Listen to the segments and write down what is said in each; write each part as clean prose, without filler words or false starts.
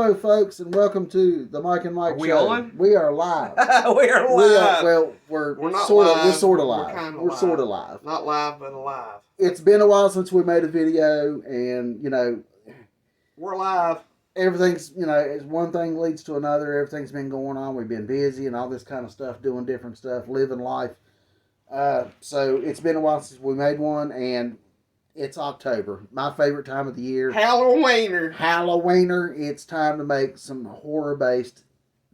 Hello, folks, and welcome to the Mike and Mike Are we Show. on? We are live. We are live. We're not sort live. of. We're sort of We're live. kinda We're live. sort of live. Not live, but alive. It's been a while since we made a video, and We're live. everything's it's one thing leads to another. Everything's been going on. We've been busy and all this kind of stuff, doing different stuff, living life. So it's been a while since we made one, and it's October, my favorite time of the year. Halloweener. It's time to make some horror-based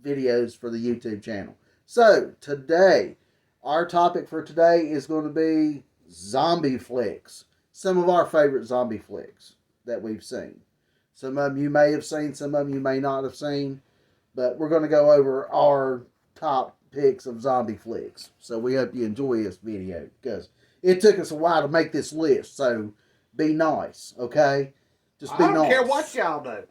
videos for the YouTube channel. So today, our topic for today is going to be zombie flicks. Some of our favorite zombie flicks that we've seen. Some of them you may have seen, some of them you may not have seen. But we're going to go over our top picks of zombie flicks. So we hope you enjoy this video, because it took us a while to make this list. So be nice, okay? Just be nice. I don't care what y'all do.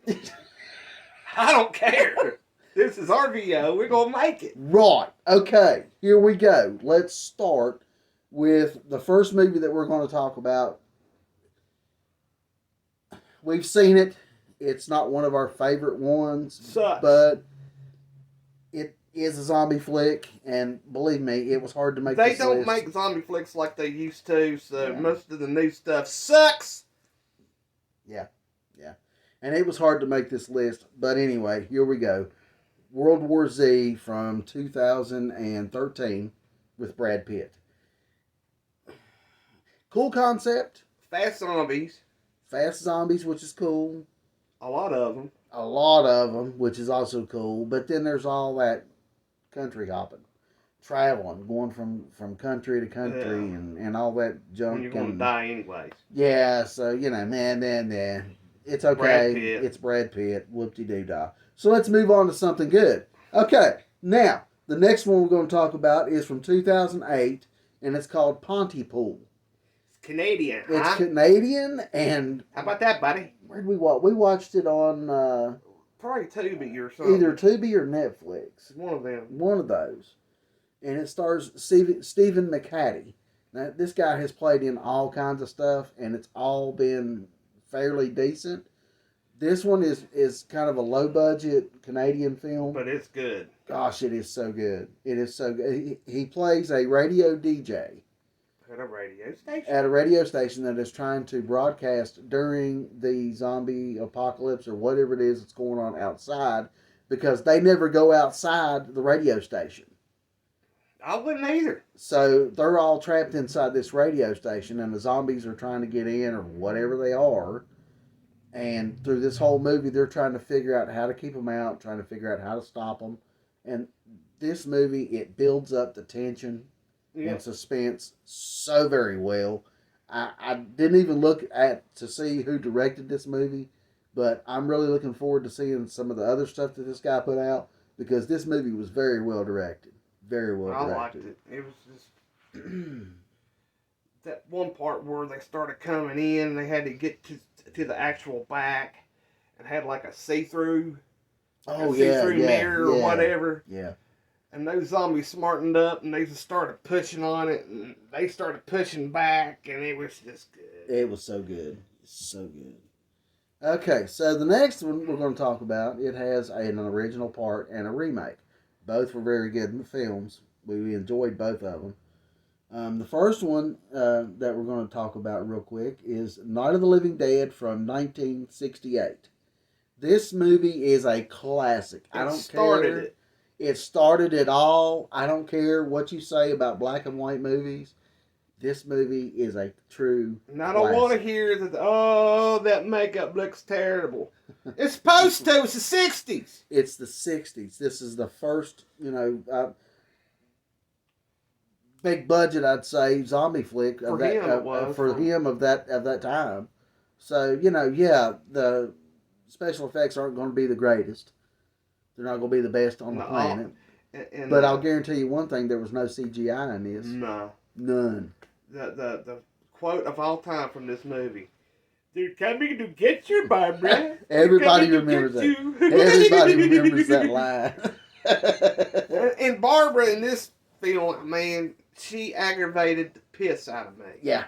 I don't care. This is our video. We're going to make it. Right. Okay. Here we go. Let's start with the first movie that we're going to talk about. We've seen it. It's not one of our favorite ones. Sucks. But it is a zombie flick. And believe me, it was hard to make They this don't list. make zombie flicks like they used to, so most of the new stuff sucks. Yeah. And it was hard to make this list. But anyway, here we go. World War Z from 2013 with Brad Pitt. Cool concept. Fast zombies. Fast zombies, which is cool. A lot of them. A lot of them, which is also cool. But then there's all that country hopping. Traveling, going from country to country and all that junk. When you're going to die anyways. Yeah, so, man. It's okay. Brad Pitt. It's Brad Pitt. Whoop-de-doo-dah. So let's move on to something good. Okay, now, the next one we're going to talk about is from 2008, and it's called Pontypool. It's Canadian, huh? It's Canadian, and... How about that, buddy? Where did we watch? We watched it on... Probably Tubi or something. either Tubi or Netflix. One of them. One of those. And it stars Stephen McHattie. Now, this guy has played in all kinds of stuff, and it's all been fairly decent. This one is kind of a low-budget Canadian film. But it's good. Gosh, it is so good. It is so good. He plays a radio DJ. At a radio station. At a radio station that is trying to broadcast during the zombie apocalypse or whatever it is that's going on outside, because they never go outside the radio station. I wouldn't either. So they're all trapped inside this radio station, and the zombies are trying to get in, or whatever they are. And through this whole movie, they're trying to figure out how to keep them out, trying to figure out how to stop them. And this movie, it builds up the tension and suspense so very well. I didn't even look to see who directed this movie, but I'm really looking forward to seeing some of the other stuff that this guy put out, because this movie was very well directed. Very well directed. I liked it. It was just that one part where they started coming in, they had to get to the actual back, and had like a see-through mirror or whatever. Yeah. And those zombies smartened up, and they just started pushing on it, and they started pushing back, and it was just good. It was so good. So good. Okay, so the next one we're going to talk about, it has an original part and a remake. Both were very good in the films. We enjoyed both of them. The first one that we're going to talk about real quick is Night of the Living Dead from 1968. This movie is a classic. It started it all. I don't care what you say about black and white movies. This movie is a true And I don't want to hear that, that makeup looks terrible. It's supposed to. It's the 60s. It's the 60s. This is the first, big budget, I'd say, zombie flick of him of that time. So, the special effects aren't going to be the greatest. They're not going to be the best on the planet. But I'll guarantee you one thing, there was no CGI in this. No. None. The quote of all time from this movie. They're coming to get you, Barbara. Everybody remembers that. Everybody remembers that line. And Barbara in this film, man, she aggravated the piss out of me. Yeah.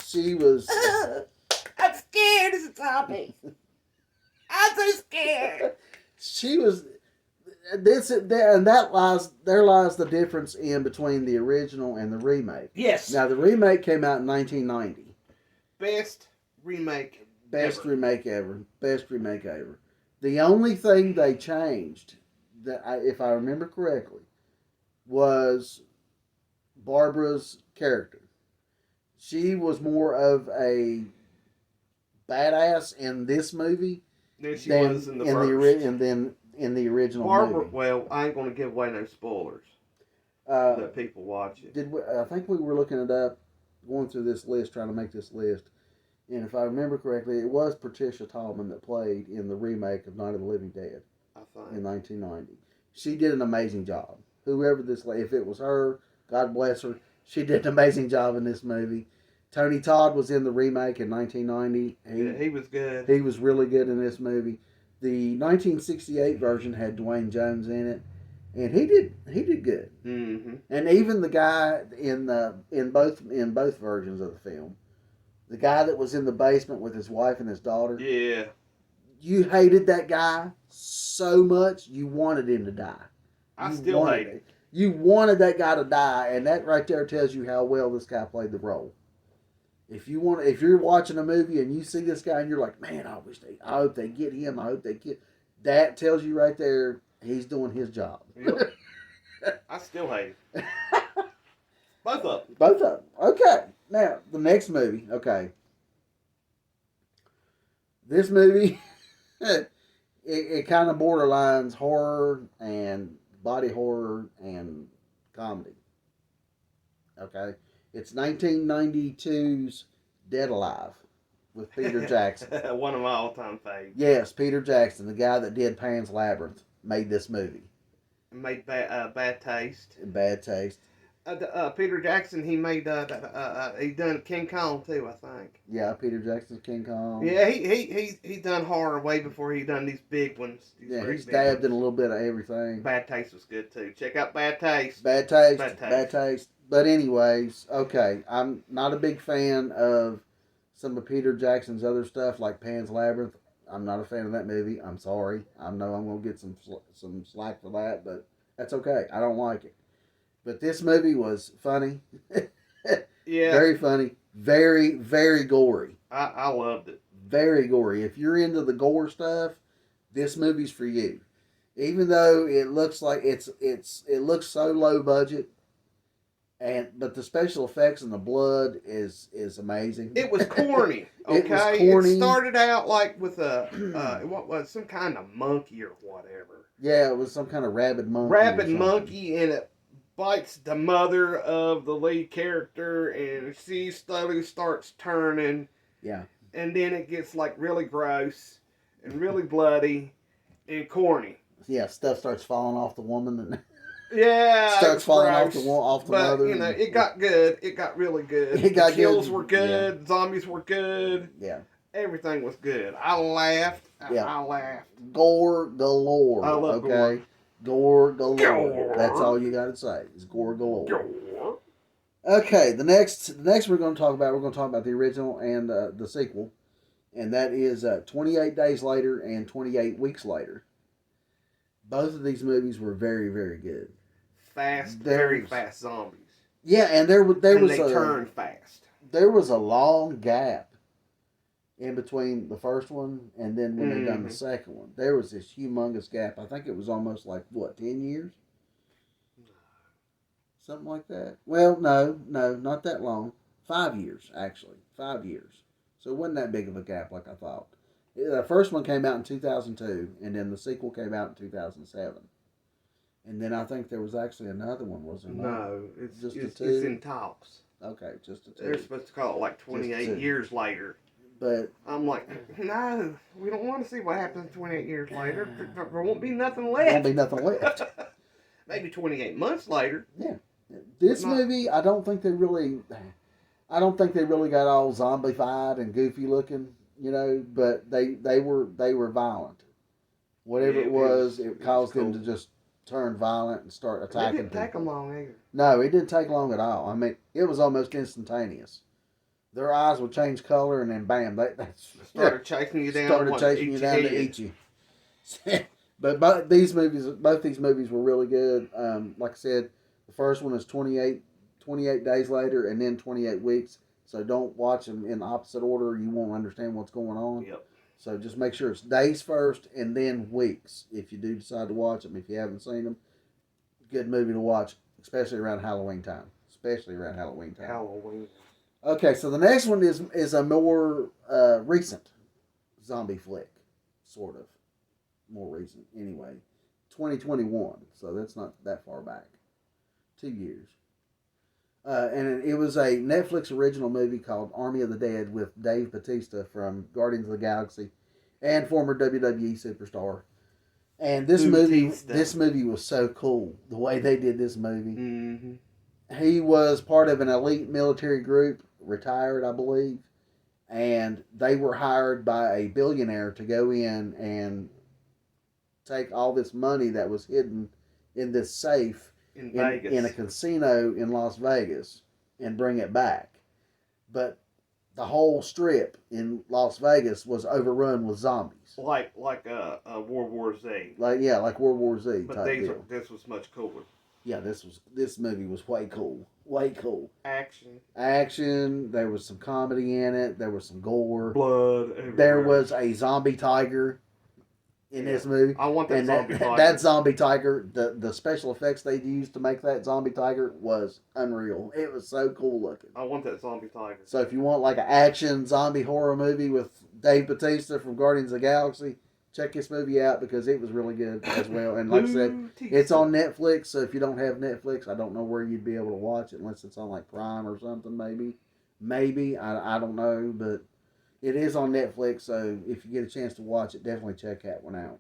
She was... I'm scared as a zombie. I'm so scared. She was this there, and there lies the difference in between the original and the remake. Yes. Now the remake came out in 1990. Best remake. Best ever. remake ever. Best remake ever. The only thing they changed, if I remember correctly, was Barbara's character. She was more of a badass in this movie Than she than was in the in first. and then in the original Barbara. movie. Well, I ain't gonna give away no spoilers. Uh, Let people watch it. I think we were looking it up, going through this list, trying to make this list. And if I remember correctly, it was Patricia Tallman that played in the remake of Night of the Living Dead I think. in 1990. She did an amazing job. Whoever this, if it was her, God bless her, she did an amazing job in this movie. Tony Todd was in the remake in 1990. He was good. He was really good in this movie. The 1968 version had Dwayne Jones in it, and he did good. Mm-hmm. And even the guy in both versions of the film, the guy that was in the basement with his wife and his daughter, Yeah. you hated that guy so much you wanted him to die. I You still wanted hate it. You wanted that guy to die, and that right there tells you how well this guy played the role. If you're watching a movie and you see this guy and you're like, man, I hope they get him. I hope they get. That tells you right there he's doing his job. Yep. I still hate it. Both of them. Both of them. Okay. Now the next movie. Okay. This movie, it kind of borderlines horror and body horror and comedy. Okay. It's 1992's Dead Alive with Peter Jackson. One of my all-time faves. Yes, Peter Jackson, the guy that did Pan's Labyrinth, made this movie. Made Bad Taste. Bad Taste. Peter Jackson, he made he done King Kong too, I think. Yeah, Peter Jackson's King Kong. Yeah, he done horror way before he done these big ones. Yeah, he's dabbed in a little bit of everything. Bad Taste was good too. Check out Bad Taste. Bad Taste. Bad Taste. Bad Taste. But anyways, okay, I'm not a big fan of some of Peter Jackson's other stuff like Pan's Labyrinth. I'm not a fan of that movie. I'm sorry. I know I'm gonna get some slack for that, but that's okay. I don't like it. But this movie was funny. Yeah. Very funny. Very, very gory. I loved it. Very gory. If you're into the gore stuff, this movie's for you. Even though it looks like it looks so low budget, but the special effects and the blood is amazing. It was corny. Okay, It was corny. It started out like with what was some kind of monkey or whatever. Yeah, it was some kind of rabid monkey. Rabid monkey, and it bites the mother of the lead character, and she slowly starts turning. Yeah. And then it gets like really gross and really bloody and corny. Yeah, stuff starts falling off the woman and Yeah, starts falling gross. off the But mother. you know, it got good. It got really good. It got the kills good. were good. Zombies were good. Yeah. Everything was good. I laughed. Yeah. I laughed. Gore galore. I love okay. Gore galore. Gore. That's all you got to say. Is gore galore. Gore. Okay, the next we're going to talk about the original and the sequel, and that is 28 Days Later and 28 Weeks Later. Both of these movies were very, very good. Very fast zombies. Yeah, and they turn fast. There was a long gap in between the first one and then when they done the second one. There was this humongous gap. I think it was almost like 10 years. Something like that. Well, no, not that long. 5 years, actually. 5 years. So it wasn't that big of a gap like I thought. The first one came out in 2002, and then the sequel came out in 2007. And then I think there was actually another one, was there not? No, it's Just it's in talks. Okay, just a two. They're supposed to call it like 28 years later. But I'm like, no, we don't want to see what happens 28 years later. There won't be nothing left. there won't be nothing left. Maybe 28 months later. Yeah. This movie, I don't think they really got all zombified and goofy looking, but they were violent. Whatever it was, it caused them to just turn violent and start attacking It didn't take them people. long either. No, it didn't take long at all. I mean, it was almost instantaneous. Their eyes would change color, and then bam, that's Started chasing you down. started wanting chasing you your down to head. eat you. But both these movies were really good. Like I said, the first one is 28 days later, and then 28 weeks. So don't watch them in opposite order. You won't understand what's going on. Yep. So just make sure it's days first and then weeks if you do decide to watch them. If you haven't seen them, good movie to watch, especially around Halloween time. Halloween. Okay, so the next one is a more recent zombie flick, sort of. More recent, anyway. 2021, so that's not that far back. 2 years. And it was a Netflix original movie called Army of the Dead with Dave Bautista from Guardians of the Galaxy and former WWE superstar. And this movie was so cool. The way they did this movie. Mm-hmm. He was part of an elite military group, retired, I believe, and they were hired by a billionaire to go in and take all this money that was hidden in this safe in Vegas, in a casino in Las Vegas, and bring it back. But the whole strip in Las Vegas was overrun with zombies. Like World War Z. Like World War Z. But this was much cooler. Yeah, this movie was way cool. Way cool. Action. There was some comedy in it. There was some gore. Blood. Everywhere. There was a zombie tiger in this movie. I want that zombie tiger. That zombie tiger, the special effects they used to make that zombie tiger was unreal. It was so cool looking. I want that zombie tiger. So if you want like an action zombie horror movie with Dave Bautista from Guardians of the Galaxy, check this movie out because it was really good as well. And like I said, it's on Netflix. So if you don't have Netflix, I don't know where you'd be able to watch it unless it's on like Prime or something. Maybe I don't know, but it is on Netflix. So if you get a chance to watch it, definitely check that one out.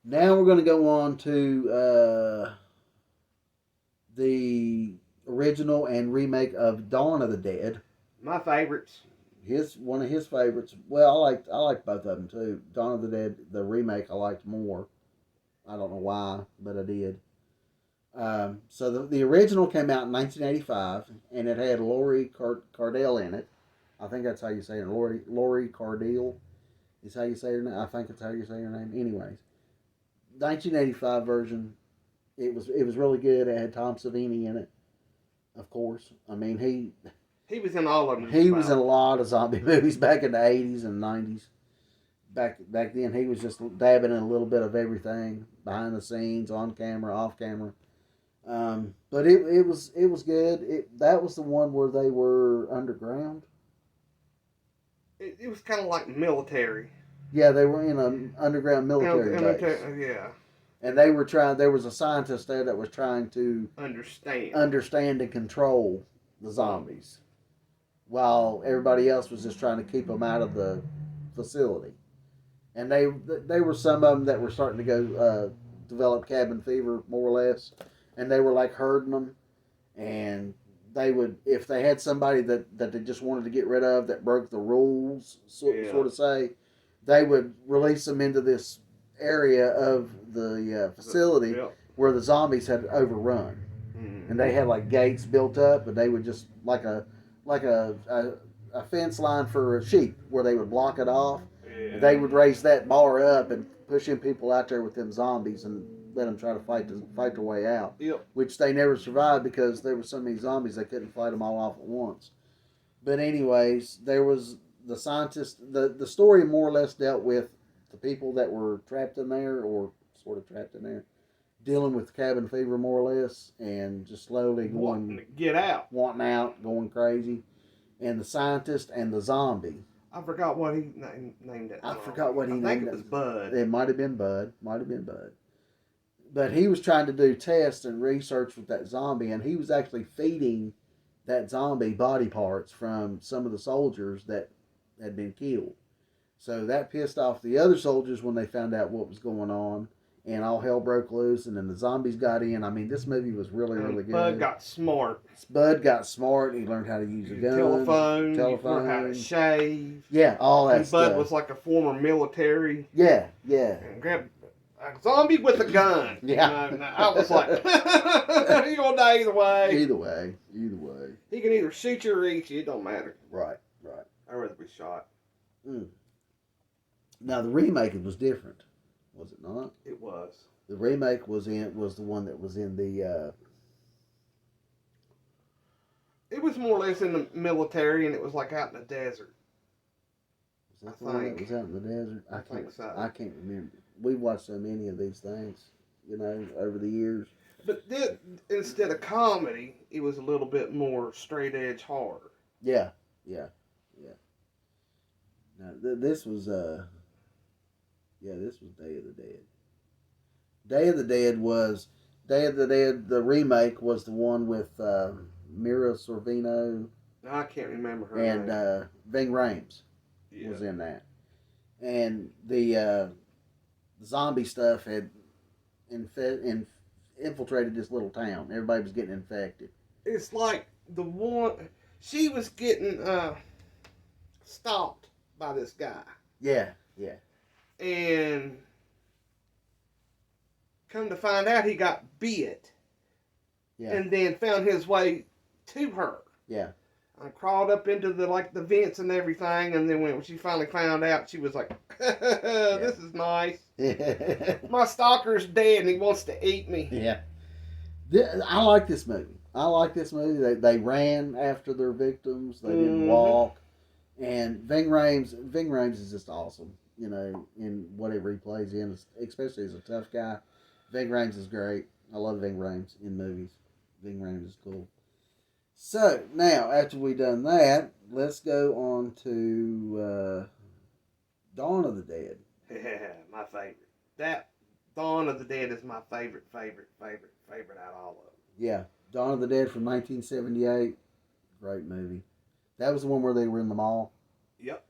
Now we're going to go on to the original and remake of Dawn of the Dead. My favorites. One of his favorites. Well, I like both of them too. Dawn of the Dead, the remake, I liked more. I don't know why, but I did. So the original came out in 1985, and it had Laurie Cardell in it. I think that's how you say it. Laurie Cardell is how you say her name. I think it's how you say her name. Anyways, 1985 version. It was really good. It had Tom Savini in it, of course. I mean he was in all of them. He was in a lot of zombie movies back in the 80s and 90s. Back then, he was just dabbing in a little bit of everything, behind the scenes, on camera, off camera. But it was good. That was the one where they were underground. It was kind of like military. Yeah, they were in an underground military base. Yeah. And they were trying. There was a scientist there that was trying to understand and control the zombies, while everybody else was just trying to keep them out of the facility. And they were some of them that were starting to go develop cabin fever, more or less, and they were like herding them. And they would, if they had somebody that they just wanted to get rid of that broke the rules, sort of say, they would release them into this area of the facility where the zombies had overrun. Mm-hmm. And they had like gates built up, and they would just like a fence line for a sheep where they would block it off. Yeah. They would raise that bar up and push in people out there with them zombies and let them try to fight their way out. Yep. Which they never survived because there were so many zombies they couldn't fight them all off at once. But anyways, there was the scientist. The story more or less dealt with the people that were trapped in there, or sort of trapped in there, dealing with cabin fever more or less, and just slowly wanting out, going crazy, and the scientist and the zombie. I forgot what he named it. I forgot what he named it. I think it was Bud. It might have been Bud. But he was trying to do tests and research with that zombie, and he was actually feeding that zombie body parts from some of the soldiers that had been killed. So that pissed off the other soldiers when they found out what was going on, and all hell broke loose, and then the zombies got in. I mean, this movie was really good. Bud got smart. He learned how to use a gun. Telephone. Learned how to shave. Yeah, all that stuff. Bud was like a former military. Yeah. And A zombie with a gun. Yeah. And I was like, you're gonna die either way. Either way. He can either shoot you or eat you. It don't matter. Right. I'd rather be shot. Mm. Now the remake was different, was it not? It was. The remake was the one that was in the. It was more or less in the military, and it was like out in the desert. Was that the one that was out in the desert? I think so. I can't remember. We watched so many of these things, over the years. But this, instead of comedy, it was a little bit more straight edge horror. Yeah. Now this was this was Day of the Dead. Day of the Dead. The remake was the one with Mira Sorvino I can't remember her and name. Ving Rhames Yeah. was in that, and the zombie stuff had infiltrated this little town. Everybody was getting infected. It's like the one she was getting stalked by this guy. Yeah. And come to find out he got bit. Yeah. And then found his way to her. Yeah. I crawled up into the vents and everything, and then when she finally found out, she was like, "This is nice. My stalker's dead, and he wants to eat me." Yeah. I like this movie. They ran after their victims. They didn't walk. And Ving Rhames is just awesome, in whatever he plays in, especially as a tough guy. Ving Rhames is great. I love Ving Rhames in movies. Ving Rhames is cool. So, now, after we done that, let's go on to Dawn of the Dead. Yeah, my favorite. That Dawn of the Dead is my favorite out of all of them. Yeah, Dawn of the Dead from 1978. Great movie. That was the one where they were in the mall. Yep.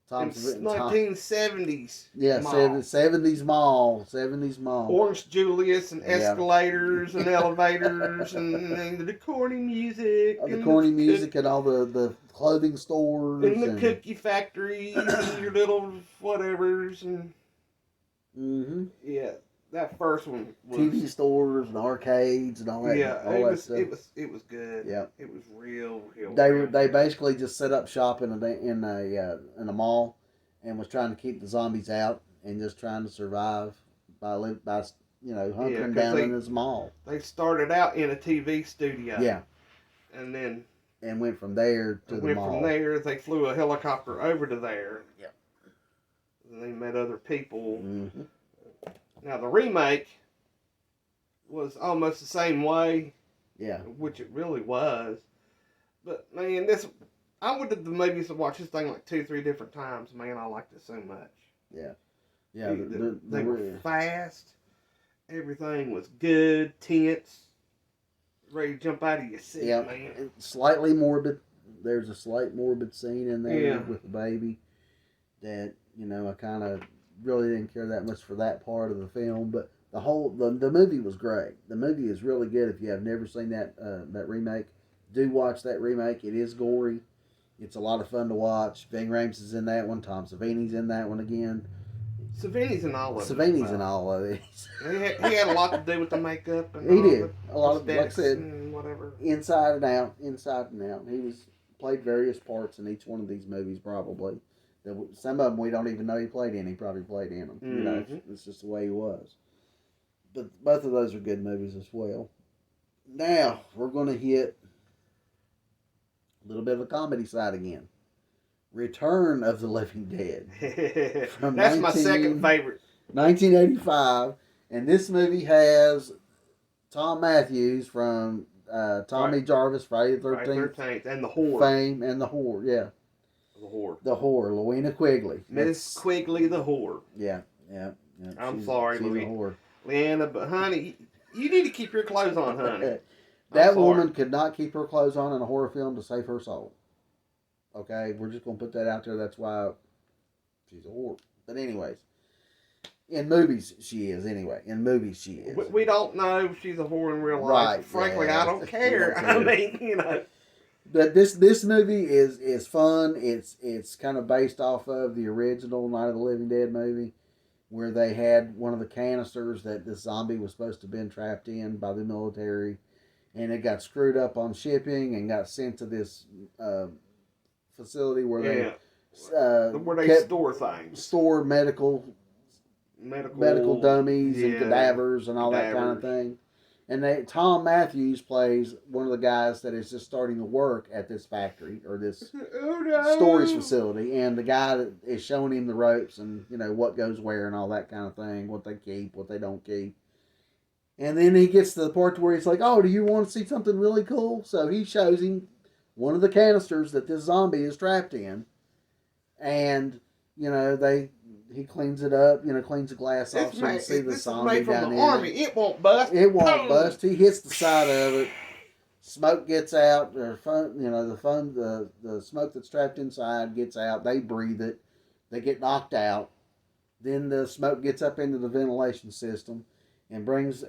It's 1970s. Yeah, mall. 70s mall. 70s mall. Orange Julius and escalators and elevators and the corny music. The corny music and all the clothing stores. And the cookie factories and your little whatevers. And yeah, that first one was... TV stores and arcades and all that. Yeah, all that stuff. It was good. Yeah. It was real They basically just set up shop in a mall and was trying to keep the zombies out and just trying to survive by hunkering down in this mall. They started out in a TV studio. Yeah. And went from there to the mall. From there, they flew a helicopter over to there. Yep. And they met other people. Mm-hmm. Now, the remake was almost the same way. Yeah. Which it really was. But, man, I would have maybe used to watch this thing like 2-3 different times. Man, I liked it so much. Yeah. Yeah. They were fast. Everything was good, tense. Ready to jump out of your seat, man. Slightly morbid. There's a slight morbid scene in there with the baby that, I kind of really didn't care that much for that part of the film, but the movie was great. The movie is really good. If you have never seen that remake, do watch that remake. It is gory. It's a lot of fun to watch. Ving Rhames is in that one. Tom Savini's in that one again. Savini's in all of it. Savini's in all of these. He had a lot to do with the makeup. And he did. A lot of, like I said, and whatever. Inside and out. He played various parts in each one of these movies, probably. Some of them we don't even know he played in. He probably played in them. Mm-hmm. It's just the way he was. But both of those are good movies as well. Now, we're going to hit a little bit of a comedy side again. Return of the Living Dead. That's my second favorite. 1985. And this movie has Tom Matthews from Tommy Jarvis, Friday the 13th. And the Horde. Fame and the Horde, yeah. The Horde, Lowena Quigley. Miss Quigley, the Horde. Yeah. I'm sorry, she's Leanna, but honey, you need to keep your clothes on, honey. That woman could not keep her clothes on in a horror film to save her soul. Okay, we're just going to put that out there. That's why she's a whore. But anyways, in movies she is. We don't know if she's a whore in real life. Right. Frankly, I don't care. I mean, But this movie is fun. It's kind of based off of the original Night of the Living Dead movie. where they had one of the canisters that this zombie was supposed to have been trapped in by the military, and it got screwed up on shipping and got sent to this facility where Yeah. they Where they kept store things. store medical dummies and yeah, cadavers and all that kind of cadavers. thing. And Tom Matthews plays one of the guys that is just starting to work at this factory or this Oh no. storage facility, and the guy that is showing him the ropes and what goes where and all that kind of thing, what they keep, what they don't keep. And then he gets to the part where he's like, "Oh, do you want to see something really cool?" So he shows him one of the canisters that this zombie is trapped in, and he cleans it up, cleans the glass off so you can see the This is zombie made from down the in army. it. It won't bust. It won't Boom. bust. He hits the side of it. Smoke gets out. The smoke that's trapped inside gets out. They breathe it. They get knocked out. Then the smoke gets up into the ventilation system and brings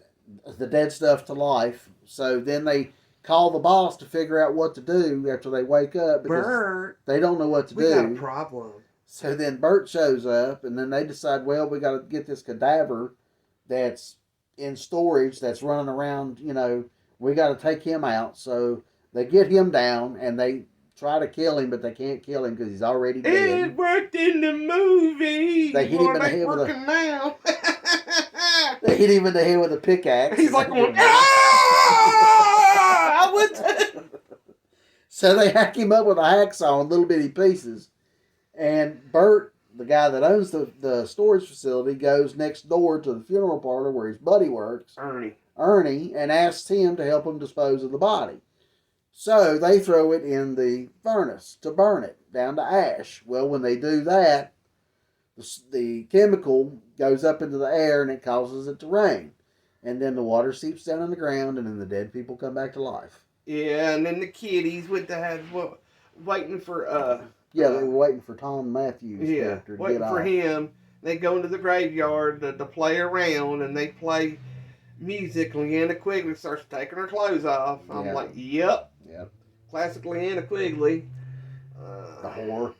the dead stuff to life. So then they call the boss to figure out what to do after they wake up because Bert, they don't know what to we do. got a problem. So then Bert shows up, and then they decide, well, we got to get this cadaver that's in storage that's running around. We got to take him out. So they get him down, and they try to kill him, but they can't kill him because he's already dead. It worked in the movie. They hit him in the head with working now. They hit him in the head with a pickaxe. He's like going, ah! I would too. So they hack him up with a hacksaw in little bitty pieces. And Bert, the guy that owns the storage facility, goes next door to the funeral parlor where his buddy works, Ernie, and asks him to help him dispose of the body. So they throw it in the furnace to burn it down to ash. Well, when they do that, the chemical goes up into the air and it causes it to rain. And then the water seeps down on the ground, and then the dead people come back to life. Yeah, and then the kiddies went to have waiting for Yeah, they were waiting for Tom Matthews' character to waiting get for off. him. They go into the graveyard to play around, and they play music. Leanna Quigley starts taking her clothes off. I'm like, yep. Classic Leanna Quigley. The whore.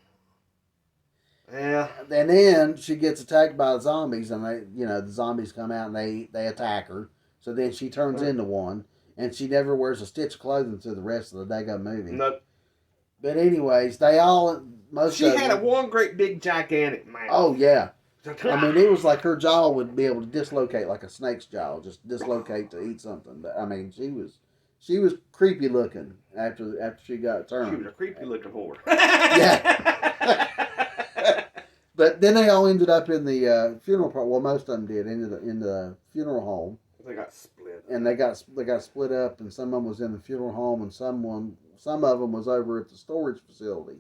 Yeah. And then she gets attacked by zombies, and the zombies come out and they attack her. So then she turns into one, and she never wears a stitch of clothing through the rest of the daggone movie. Nope. But anyways, she had a one great big gigantic mouth. Oh yeah. I mean, it was like her jaw would be able to dislocate like a snake's jaw, just dislocate to eat something. But I mean, she was creepy looking after she got turned. She was a creepy looking whore. Yeah. But then they all ended up in the funeral part. Well, most of them did in the funeral home. They got split. And they got split up, and some of them was in the funeral home, and some of them was over at the storage facility.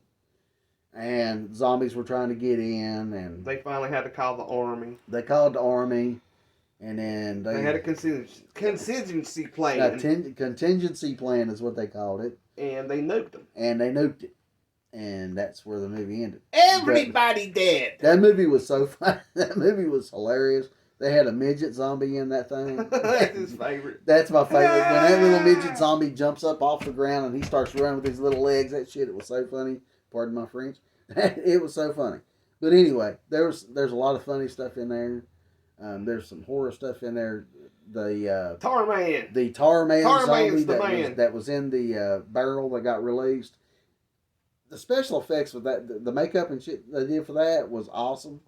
And zombies were trying to get in, and they finally had to call the army. They called the army, and then they had a contingency plan. Contingency plan is what they called it. And they nuked them. And that's where the movie ended. Everybody dead. That movie was so fun. That movie was hilarious. They had a midget zombie in that thing. That's his favorite. That's my favorite. When that little midget zombie jumps up off the ground and he starts running with his little legs, that shit, it was so funny. Pardon my French. It was so funny. But anyway, there's a lot of funny stuff in there. There's some horror stuff in there. The Tarman. The Tarman zombie man. that was in the barrel that got released. The special effects with that, the makeup and shit they did for that was awesome.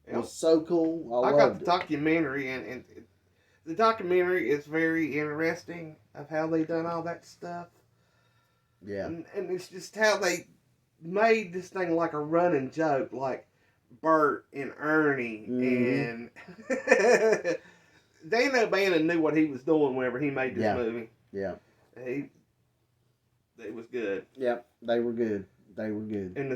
It was so cool. I got the documentary, and the documentary is very interesting of how they done all that stuff. Yeah. And it's just how they made this thing like a running joke, like Bert and Ernie, and Dana Bannon knew what he was doing whenever he made this movie. Yeah. It was good. Yep, they were good. They were good. And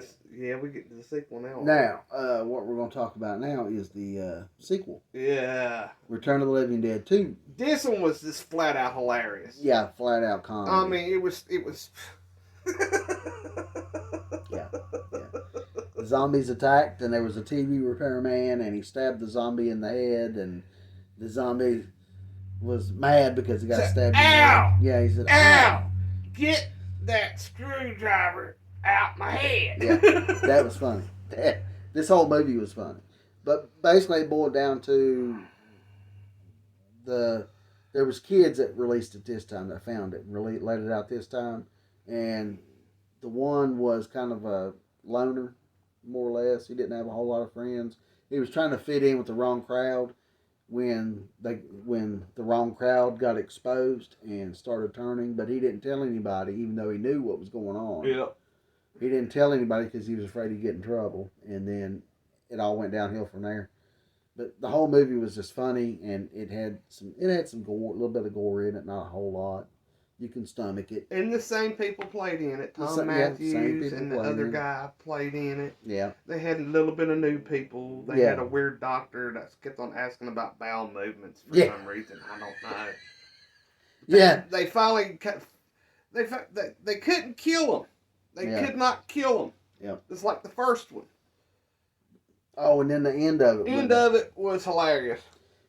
we get to the sequel now. Now, what we're going to talk about now is the sequel. Yeah. Return of the Living Dead 2. This one was just flat out hilarious. Yeah, flat out comedy. I mean, it was. Yeah. The zombies attacked, and there was a TV repairman, and he stabbed the zombie in the head, and the zombie was mad because he got stabbed in the head. Yeah, he said, "Ow! Get that screwdriver out my head." Yeah, that was funny. This whole movie was funny. But basically, it boiled down to there was kids that released it this time that found it, really let it out this time, and the one was kind of a loner, more or less. He didn't have a whole lot of friends. He was trying to fit in with the wrong crowd when the wrong crowd got exposed and started turning, but he didn't tell anybody, even though he knew what was going on. Yeah. He didn't tell anybody because he was afraid he'd get in trouble, and then it all went downhill from there. But the whole movie was just funny, and it had some gore, a little bit of gore in it, not a whole lot. You can stomach it. And the same people played in it. Tom same Matthews people and the played other in it. guy played in it. Yeah. They had a little bit of new people. They Yeah. had a weird doctor that kept on asking about bowel movements for Yeah. some reason. I don't know. Yeah. They finally they couldn't kill him. They Yeah. could not kill him. Yeah. It's like the first one. Oh, and then the end of it. End of it was hilarious.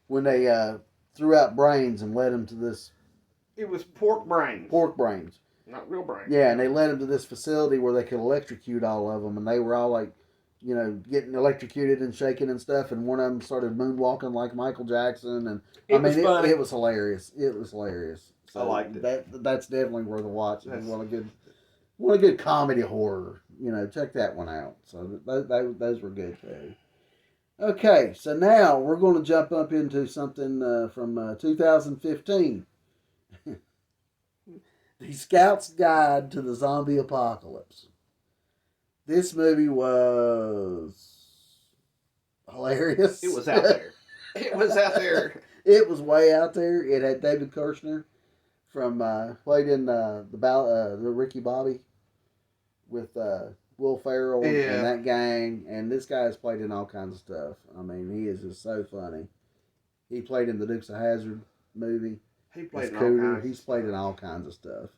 When they threw out brains and led him to this It was pork brains, pork brains. not real brains. Yeah, and they led him to this facility where they could electrocute all of them, and they were all like, getting electrocuted and shaking and stuff. And one of them started moonwalking like Michael Jackson, and It was funny. it was hilarious. It was hilarious. So I liked it. That's definitely worth a watch. If you want a good comedy horror, check that one out. So those were good too. Okay, so now we're going to jump up into something from 2015. The Scout's Guide to the Zombie Apocalypse. This movie was hilarious. It was out there. It was out there. It was way out there. It had David Kirshner from played in the Ricky Bobby with Will Ferrell and that gang, and this guy's played in all kinds of stuff. I mean, he is just so funny. He played in the Dukes of Hazzard movie. He played in all kinds. He's played in all kinds of stuff.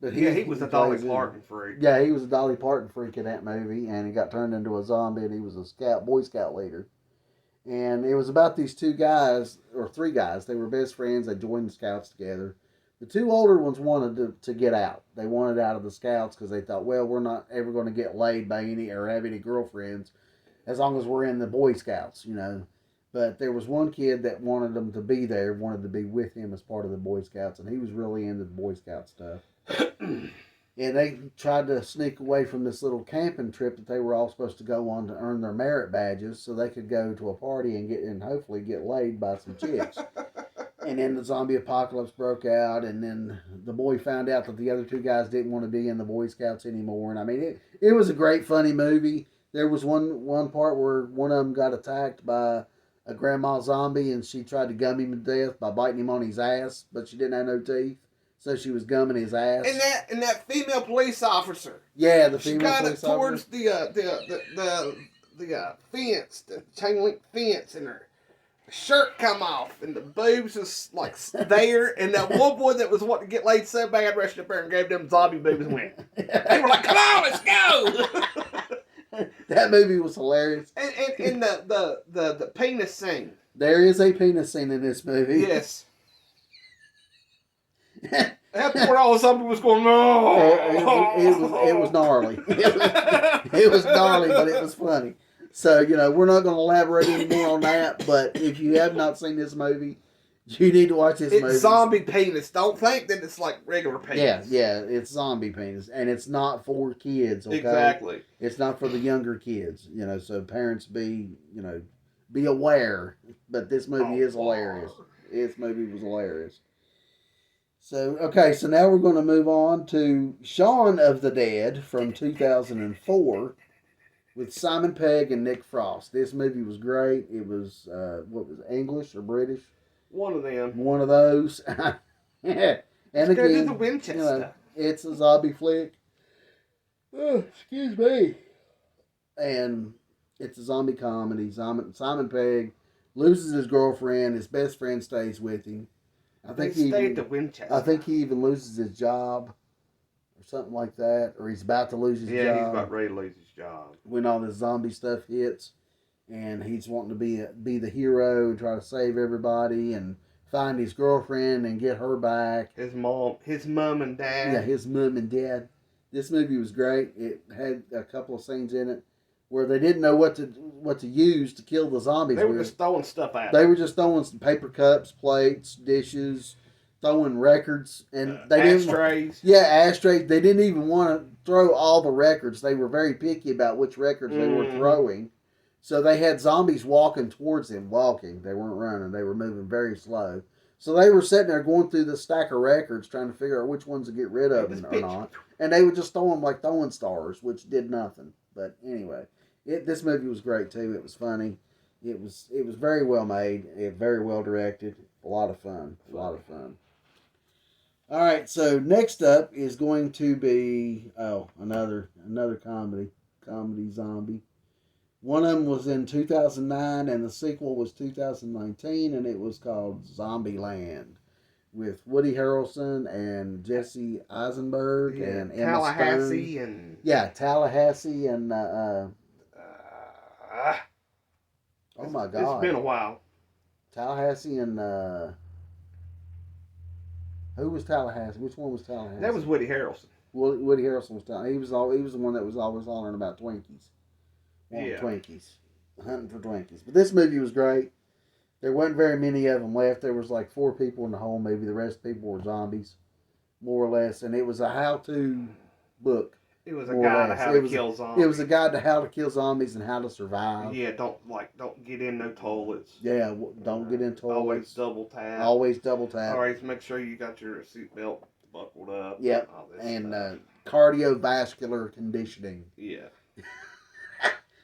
But he was a Dolly Parton freak. Yeah, he was a Dolly Parton freak in that movie, and he got turned into a zombie, and he was a Boy Scout leader. And it was about these two guys, or three guys. They were best friends. They joined the Scouts together. The two older ones wanted to get out. They wanted out of the Scouts because they thought, well, we're not ever going to get laid by any or have any girlfriends as long as we're in the Boy Scouts, But there was one kid that wanted them to be there, wanted to be with him as part of the Boy Scouts, and he was really into the Boy Scout stuff. And they tried to sneak away from this little camping trip that they were all supposed to go on to earn their merit badges so they could go to a party and hopefully get laid by some chicks. And then the zombie apocalypse broke out, and then the boy found out that the other two guys didn't want to be in the Boy Scouts anymore. And I mean, it was a great, funny movie. There was one part where one of them got attacked by a grandma zombie, and she tried to gum him to death by biting him on his ass, but she didn't have no teeth, so she was gumming his ass. And that female police officer. Yeah, the she female got police it towards officer. the fence, the chain link fence, and her shirt come off, and the boobs was like there, and that one boy that was wanting to get laid so bad rushed up there and gave them zombie boobs and went. They were like, "Come on, let's go!" That movie was hilarious. And the penis scene. There is a penis scene in this movie. Yes. That's where all the zombie was going. No, it was gnarly. It was gnarly, but it was funny. So, we're not going to elaborate anymore on that, but if you have not seen this movie, you need to watch this movie. It's zombie penis. Don't think that it's like regular penis. Yeah, it's zombie penis, and it's not for kids, okay? Exactly. It's not for the younger kids, so parents be aware, but this movie is hilarious. This movie was hilarious. So now we're going to move on to Shaun of the Dead from 2004. With Simon Pegg and Nick Frost. This movie was great. It was, English or British? One of them. One of those. Yeah. And Let's again, go to the Winchester. It's a zombie flick. Oh, excuse me. And it's a zombie comedy. Simon Pegg loses his girlfriend. His best friend stays with him. They stayed at Winchester. I think he even loses his job. Or something like that. Or he's about to lose his job. Yeah, he's about ready to lose his job. When all this zombie stuff hits, and he's wanting to be the hero and try to save everybody and find his girlfriend and get her back. His mom and dad. Yeah, his mom and dad. This movie was great. It had a couple of scenes in it where they didn't know what to use to kill the zombies. They were with. just throwing stuff at They them. were just throwing some paper cups, plates, dishes, throwing records, and they didn't. Ashtrays. Yeah, ashtrays. They didn't even want to throw all the records. They were very picky about which records they were throwing. So they had zombies walking towards them, walking. They weren't running. They were moving very slow. So they were sitting there going through the stack of records, trying to figure out which ones to get rid of or not. And they would just throw them like throwing stars, which did nothing. But anyway, this movie was great too. It was funny. It was very well made. Very well directed. A lot of fun. A lot of fun. All right. So next up is going to be another comedy zombie. One of them was in 2009, and the sequel was 2019, and it was called Zombieland, with Woody Harrelson and Jesse Eisenberg and Emma Tallahassee Stone. Tallahassee and oh my God, it's been a while. Tallahassee and who was Tallahassee? Which one was Tallahassee? That was Woody Harrelson. Woody Harrelson was Tallahassee. He was the one that was always hollering about Twinkies. Twinkies, hunting for Twinkies. But this movie was great. There wasn't very many of them left. There was like 4 people in the whole movie. The rest of the people were zombies, more or less. And it was a how-to book. It was a guide to how to kill zombies. It was a guide to how to kill zombies and how to survive. Yeah, don't get in no toilets. Yeah, don't get in toilets. Always double tap. Always double tap. Always make sure you got your seatbelt buckled up. Yep, and cardiovascular conditioning. Yeah.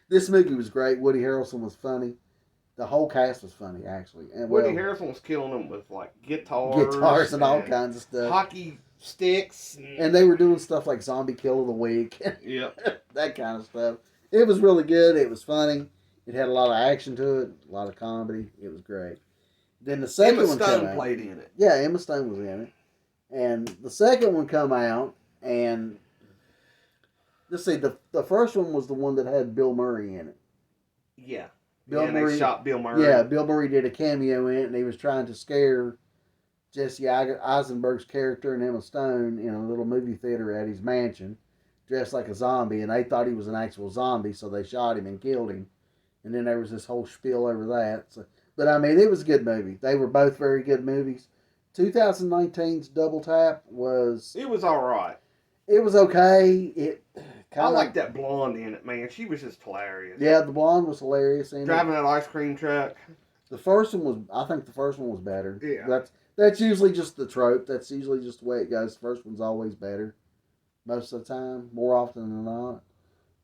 This movie was great. Woody Harrelson was funny. The whole cast was funny, actually. And Woody Harrelson was killing them with like guitars and all kinds of stuff, hockey sticks, and they were doing stuff like Zombie Kill of the Week. Yep, that kind of stuff. It was really good. It was funny. It had a lot of action to it, a lot of comedy. It was great. Then the second one came out. Emma Stone played in it. Yeah, Emma Stone was in it, and the second one come out, and let's see, the first one was the one that had Bill Murray in it. Yeah. Bill Murray, they shot Bill Murray. Yeah, Bill Murray did a cameo in it, and he was trying to scare Jesse Eisenberg's character and Emma Stone in a little movie theater at his mansion, dressed like a zombie, and they thought he was an actual zombie, so they shot him and killed him. And then there was this whole spiel over that. So, but I mean, it was a good movie. They were both very good movies. 2019's Double Tap was... It was all right. It was okay. I like that blonde in it, man. She was just hilarious. Yeah, the blonde was hilarious. Driving that ice cream truck. The first one was... I think the first one was better. Yeah. That's usually just the trope. That's usually just the way it goes. The first one's always better. Most of the time. More often than not.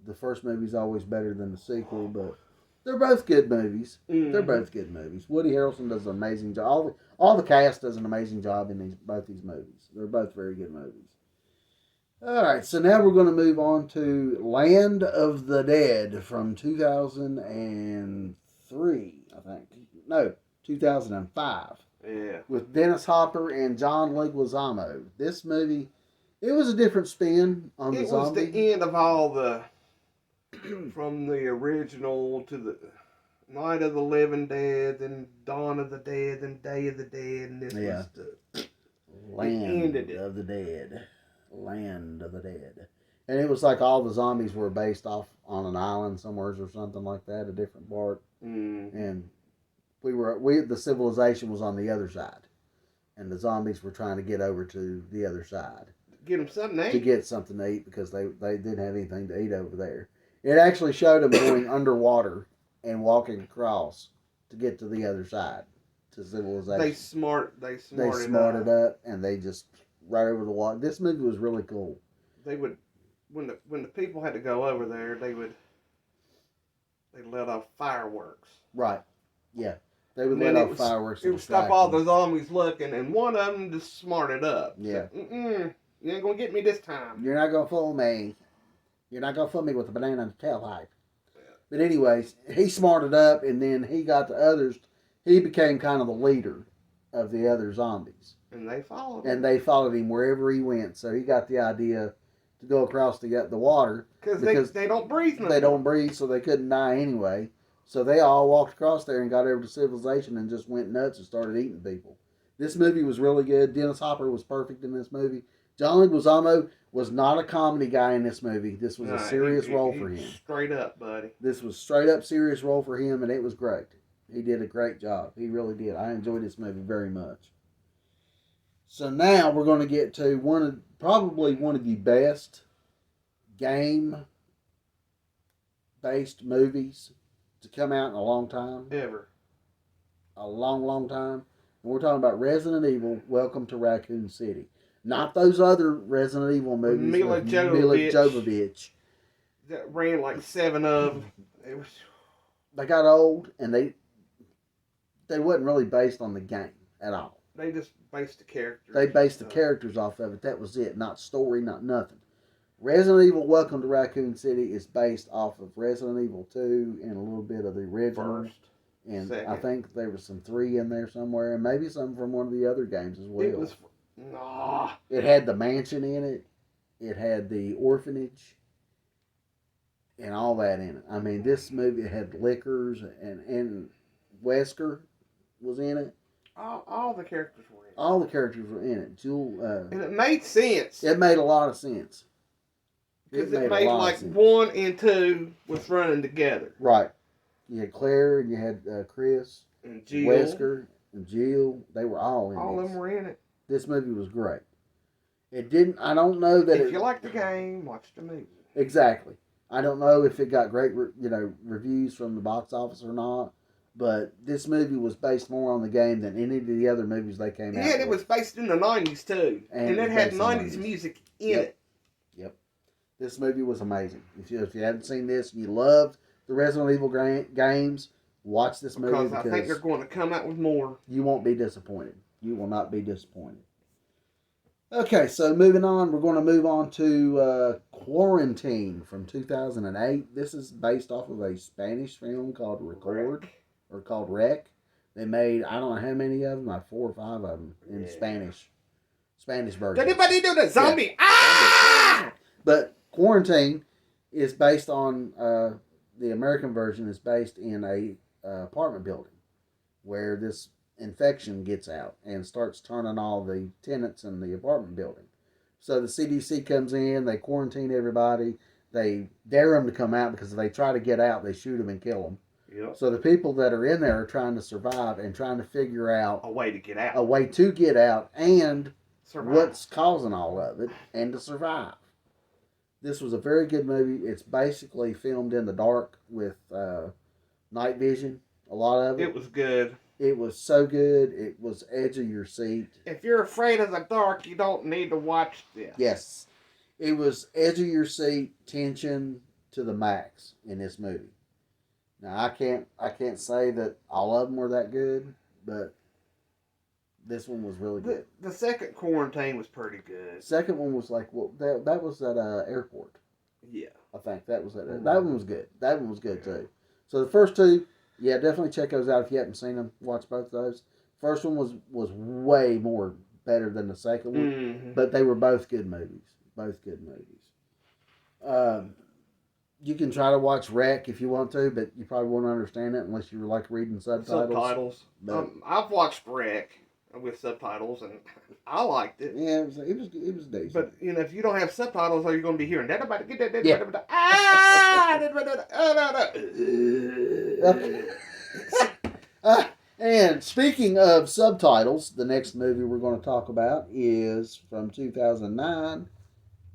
The first movie's always better than the sequel, but... They're both good movies. Mm-hmm. They're both good movies. Woody Harrelson does an amazing job. All the cast does an amazing job in both these movies. They're both very good movies. All right, so now we're going to move on to Land of the Dead from 2003, I think. No, 2005. Yeah. With Dennis Hopper and John Leguizamo. This movie, it was a different spin on the zombie. It was the end of all the... from the original to the Night of the Living Dead, then Dawn of the Dead, then Day of the Dead, and this was the Land of the Dead. Land of the Dead. And it was like all the zombies were based off on an island somewhere or something like that, a different part. And the civilization was on the other side. And the zombies were trying to get over to the other side. Get them something to eat. To get something to eat because they didn't have anything to eat over there. It actually showed them going underwater and walking across to get to the other side, to civilization. They smarted up, and they just right over the water. This movie was really cool. They would, when the people had to go over there, they let off fireworks. Right. Yeah. They would let off fireworks. It would stop all the zombies looking, and one of them just smarted up. Yeah. So, you ain't gonna get me this time. You're not gonna fool me. You're not going to fool me with a banana and a tailpipe. Yeah. But anyways, he smarted up, and then he got the others. He became kind of the leader of the other zombies. And they followed him. And they followed him wherever he went. So he got the idea to go across the water. Because they don't breathe. They don't breathe, so they couldn't die anyway. So they all walked across there and got over to civilization and just went nuts and started eating people. This movie was really good. Dennis Hopper was perfect in this movie. John Leguizamo was not a comedy guy in this movie. This was a serious role for him. Straight up, buddy. This was straight up serious role for him, and it was great. He did a great job. He really did. I enjoyed this movie very much. So now we're going to get to probably one of the best game-based movies to come out in a long time. Ever. A long, long time. And we're talking about Resident Evil, Welcome to Raccoon City. Not those other Resident Evil movies Mila with Mila Jovovich. That ran like 7 of them. It was... They got old, and they wasn't really based on the game at all. They just based the characters. They based the characters off of it. That was it. Not story, not nothing. Resident Evil Welcome to Raccoon City is based off of Resident Evil 2 and a little bit of the original. First. And Second. I think there was some 3 in there somewhere, and maybe some from one of the other games as well. It was... Nah. It had the mansion in it. It had the orphanage. And all that in it. I mean, this movie had Lickers and Wesker was in it. All the characters were in it. All the characters were in it. And it made sense. It made a lot of sense. Because it made like 1 and 2 was running together. Right. You had Claire and you had Chris. And Jill. Wesker and Jill. They were all in it. All of them were in it. This movie was great. It didn't, I don't know that if you like the game, watch the movie. Exactly. I don't know if it got great, reviews from the box office or not, but this movie was based more on the game than any of the other movies they came out with. Yeah, it was based in the 90s too. And it had 90s music in it. Yep. This movie was amazing. If you haven't seen this and you loved the Resident Evil games, watch this movie because I think they're going to come out with more. You won't be disappointed. You will not be disappointed. Okay, so moving on, we're going to move on to Quarantine from 2008. This is based off of a Spanish film called Rec. They made, I don't know how many of them, like 4 or 5 of them in Spanish version. Did anybody do the zombie? Yeah. Ah! But Quarantine is based on, the American version is based in a apartment building where this infection gets out and starts turning all the tenants in the apartment building. So the CDC comes in, they quarantine everybody, they dare them to come out because if they try to get out, they shoot them and kill them. Yep. So the people that are in there are trying to survive and trying to figure out a way to get out. A way to get out and survive. What's causing all of it and to survive. This was a very good movie. It's basically filmed in the dark with night vision. A lot of it. It was good. It was so good. It was edge of your seat. If you're afraid of the dark, you don't need to watch this. Yes. It was edge of your seat, tension to the max in this movie. Now I can't say that all of them were that good, but this one was really good. The second Quarantine was pretty good. Second one was like, well, that was at airport. Yeah. I think that was it. That one was good. That one was good too. So the first two, yeah, definitely check those out if you haven't seen them. Watch both of those. First one was way more better than the second one, but they were both good movies. Both good movies. You can try to watch Rec if you want to, but you probably won't understand it unless you like reading subtitles. I've watched Rec with subtitles, and I liked it. Yeah, it was decent. But if you don't have subtitles, are you going to be hearing that? And speaking of subtitles, the next movie we're going to talk about is from 2009,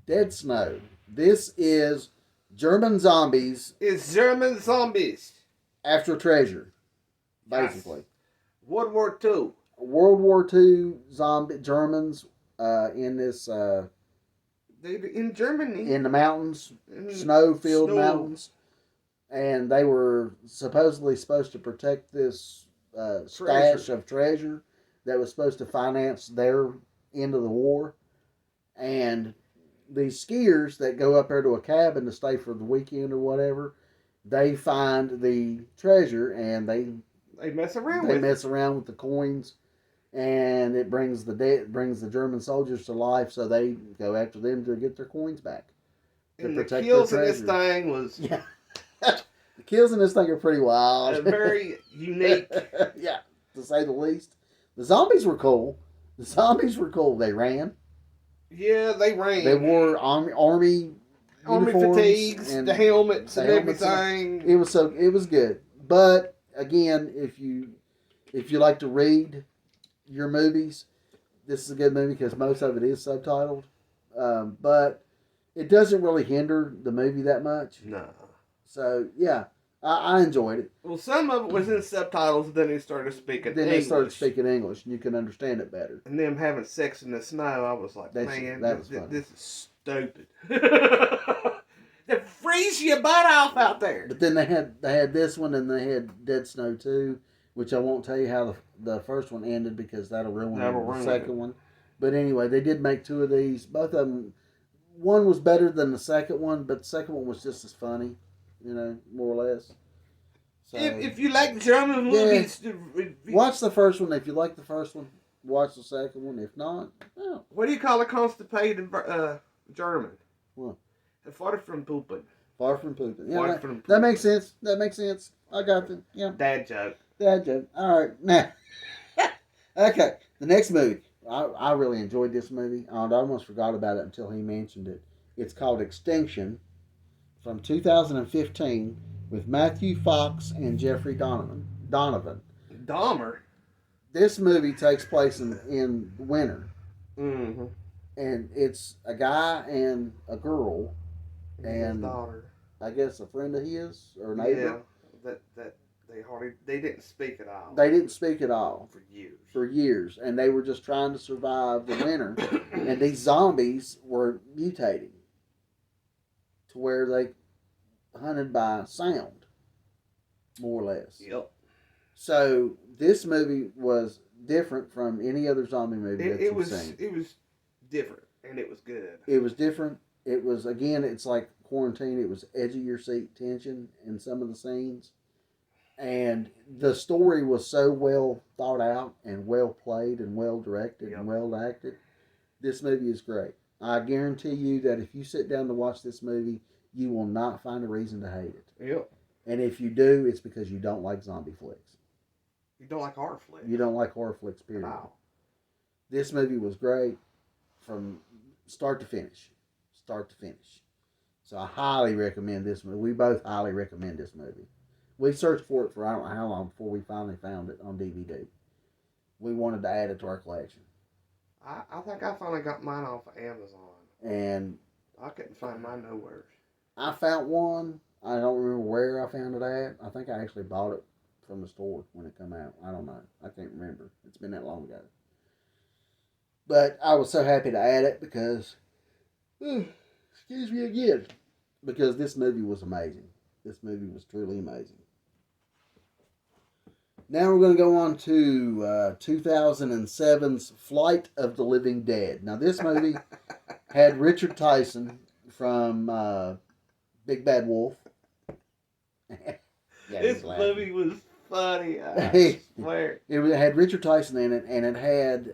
Dead Snow. This is German zombies. It's German zombies. After treasure, basically. Yes. World War II. World War II Germans in this... in Germany. In the mountains, snow-filled mountains. And they were supposedly supposed to protect this stash of treasure that was supposed to finance their end of the war. And these skiers that go up there to a cabin to stay for the weekend or whatever, they find the treasure and they mess around with the coins, and it brings the German soldiers to life. So they go after them to get their coins back. And the kills in this thing was the kills in this thing are pretty wild, very unique. Yeah, to say the least. The zombies were cool. They ran. Yeah, they ran. They wore army army uniforms fatigues, and the helmets the and helmets and- everything. It was good. But again, if you like to read your movies, this is a good movie because most of it is subtitled. But it doesn't really hinder the movie that much. No. So yeah, I enjoyed it. Well, some of it was in subtitles, and then they started speaking Then English. they started speaking English, and you can understand it better. And them having sex in the snow, I was like, man, That was funny. this is stupid. They freeze your butt off out there. But then they had this one, and they had Dead Snow 2, which I won't tell you how the first one ended because that'll ruin the second one. But anyway, they did make two of these. Both of them, one was better than the second one, but the second one was just as funny, more or less. So, if you like German movies, watch the first one. If you like the first one, watch the second one. If not, no. What do you call a constipated German? What? Far from pooping. Far from pooping. Yeah, Far from pooping. That makes sense. That makes sense. I got it. Yeah. Dad joke. Dad joke. All right. Now, okay. The next movie. I really enjoyed this movie. I almost forgot about it until he mentioned it. It's called Extinction from 2015 with Matthew Fox and Jeffrey Donovan. Dahmer. This movie takes place in winter. Mm-hmm. And it's a guy and a girl. And his daughter. I guess a friend of his or neighbor. Yeah, that they didn't speak at all. They didn't speak at all for years, and they were just trying to survive the winter. And these zombies were mutating to where they hunted by sound, more or less. Yep. So this movie was different from any other zombie movie that you've seen. It was different, and it was good. It was different. It was, again, it's like Quarantine. It was edge of your seat tension in some of the scenes. And the story was so well thought out and well played and well directed and well acted. This movie is great. I guarantee you that if you sit down to watch this movie, you will not find a reason to hate it. Yep. And if you do, it's because you don't like zombie flicks. You don't like horror flicks. You don't like horror flicks, period. Wow. This movie was great from start to finish. Start to finish. So I highly recommend this movie. We both highly recommend this movie. We searched for it for I don't know how long before we finally found it on DVD. We wanted to add it to our collection. I think I finally got mine off of Amazon. And I couldn't find mine nowhere. I found one. I don't remember where I found it at. I think I actually bought it from the store when it came out. I don't know. I can't remember. It's been that long ago. But I was so happy to add it because, excuse me again, because this movie was amazing. This movie was truly amazing. Now we're going to go on to 2007's Flight of the Living Dead. Now this movie had Richard Tyson from Big Bad Wolf. This movie was funny. I swear. It had Richard Tyson in it, and it had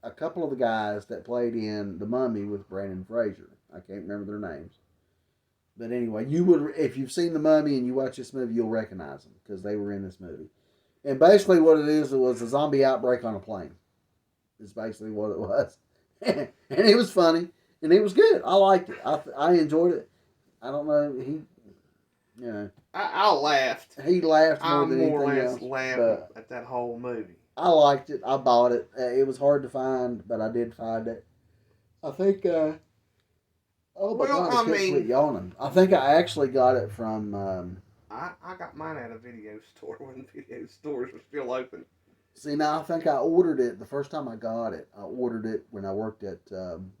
a couple of the guys that played in The Mummy with Brandon Fraser. I can't remember their names. But anyway, you would, if you've seen The Mummy and you watch this movie, you'll recognize them because they were in this movie. And basically what it was a zombie outbreak on a plane. Is basically what it was. And it was funny. And it was good. I liked it. I enjoyed it. I don't know. I laughed. He laughed more I than more or anything less else. laughed at that whole movie. I liked it. I bought it. It was hard to find, but I did find it. I think... oh my God, I can't quit yawning. I think I actually got it from... I got mine at a video store when video stores were still open. See, now I think I ordered it, the first time I got it, I ordered it when I worked at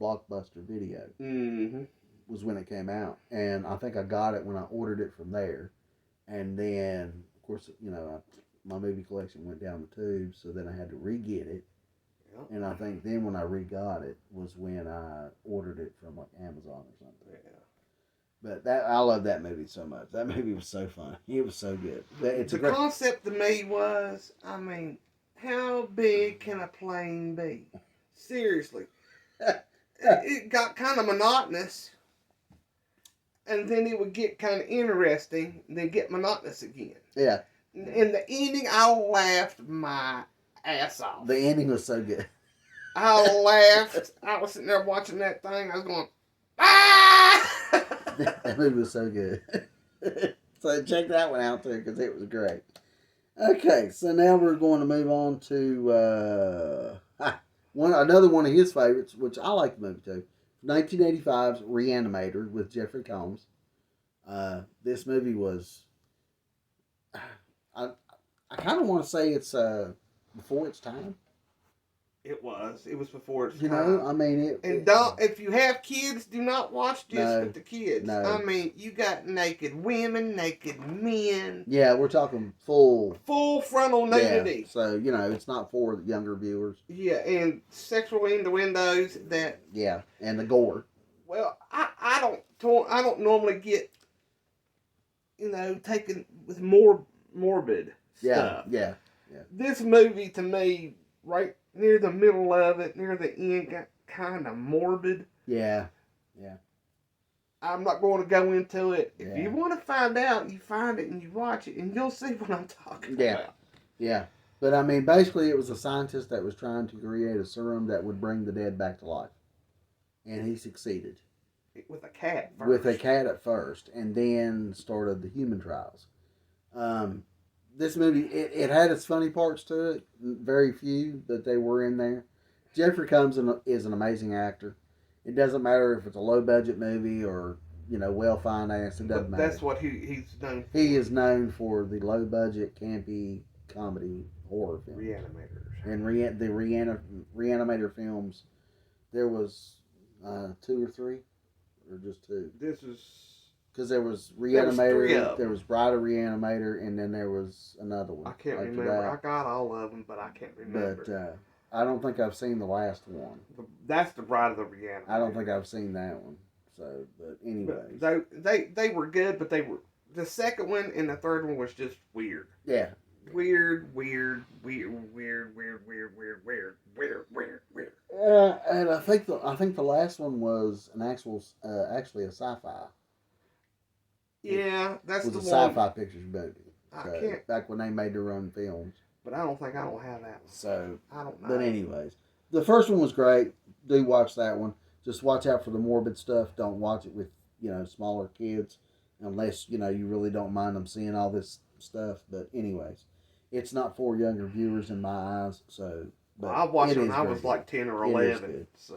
Blockbuster Video. Mm-hmm. Was when it came out. And I think I got it when I ordered it from there. And then, of course, my movie collection went down the tubes, so then I had to re-get it. Yep. And I think then when I re-got it was when I ordered it from like Amazon or something. Yeah. But I love that movie so much. That movie was so fun. It was so good. The concept to me was, how big can a plane be? Seriously. It got kind of monotonous. And then it would get kind of interesting. And then get monotonous again. Yeah. In the ending, I laughed my ass off. The ending was so good. I laughed. I was sitting there watching that thing. I was going, ah! That movie was so good. So check that one out too, because it was great. Okay, so now we're going to move on to another one of his favorites, which I like the movie too. 1985's Reanimator with Jeffrey Combs. This movie was, I kind of want to say it's before its time. It was. It was before its You time. know, I mean, If you have kids, do not watch this No, with the kids. no. I mean, you got naked women, naked men, yeah, we're talking full full frontal nudity. Yeah, so you know, it's not for the younger viewers. Yeah, and sexual innuendos that. Yeah, and the gore. Well, I don't normally get, taken with more morbid Yeah, stuff. yeah. This movie to me, right near the middle of it, near the end, got kind of morbid. Yeah. I'm not going to go into it. If Yeah. you want to find out, you find it and you watch it, and you'll see what I'm talking about. Yeah. But I mean, basically, it was a scientist that was trying to create a serum that would bring the dead back to life, and he succeeded With a cat first. with a cat at first, and then started the human trials. This movie, it had its funny parts to it, very few, but they were in there. Jeffrey Combs is an amazing actor. It doesn't matter if it's a low budget movie or well financed. It doesn't matter. That's what he's done. He is known for the low budget, campy comedy horror film. Reanimators. And the Reanimator films, there was 2 or 3, or just 2. This is Because there was There was 3 Reanimator, of them. there was Bride of Reanimator, and then there was another one. I can't after remember. that. I got all of them, but I can't remember. But I don't think I've seen the last one. That's the Bride of the Reanimator. I don't think I've seen that one. So, but anyways, They were good, but they were the second one and the third one was just weird. yeah. Weird. And I think the last one was an actually a sci-fi. Yeah, that's It the was a one. sci-fi pictures movie. I So, can't, back when they made their own films. but I don't have that one. So, I don't know. but anyways, the first one was great. Do watch that one. Just watch out for the morbid stuff. Don't watch it with smaller kids, unless you really don't mind them seeing all this stuff. But anyways, it's not for younger viewers in my eyes. So, but I watched it it when is I very was good. like 10 or It is 11. good. So,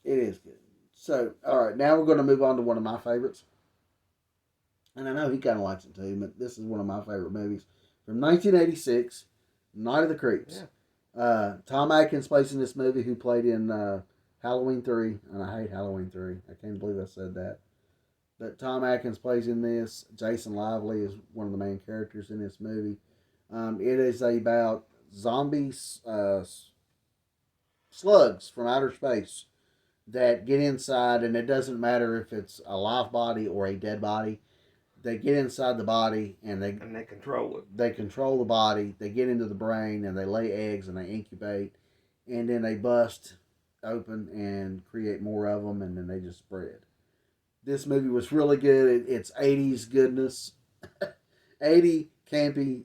It is good. So, all right, now we're going to move on to one of my favorites. And I know he kind of likes it too, but this is one of my favorite movies. From 1986, Night of the Creeps. Yeah. Tom Atkins plays in this movie, who played in Halloween 3. And I hate Halloween 3. I can't believe I said that. But Tom Atkins plays in this. Jason Lively is one of the main characters in this movie. It is about zombies, slugs from outer space that get inside, and it doesn't matter if it's a live body or a dead body. They get inside the body and they control it. They control the body. They get into the brain and they lay eggs and they incubate, and then they bust open and create more of them, and then they just spread. This movie was really good. It's 80s goodness, 80s campy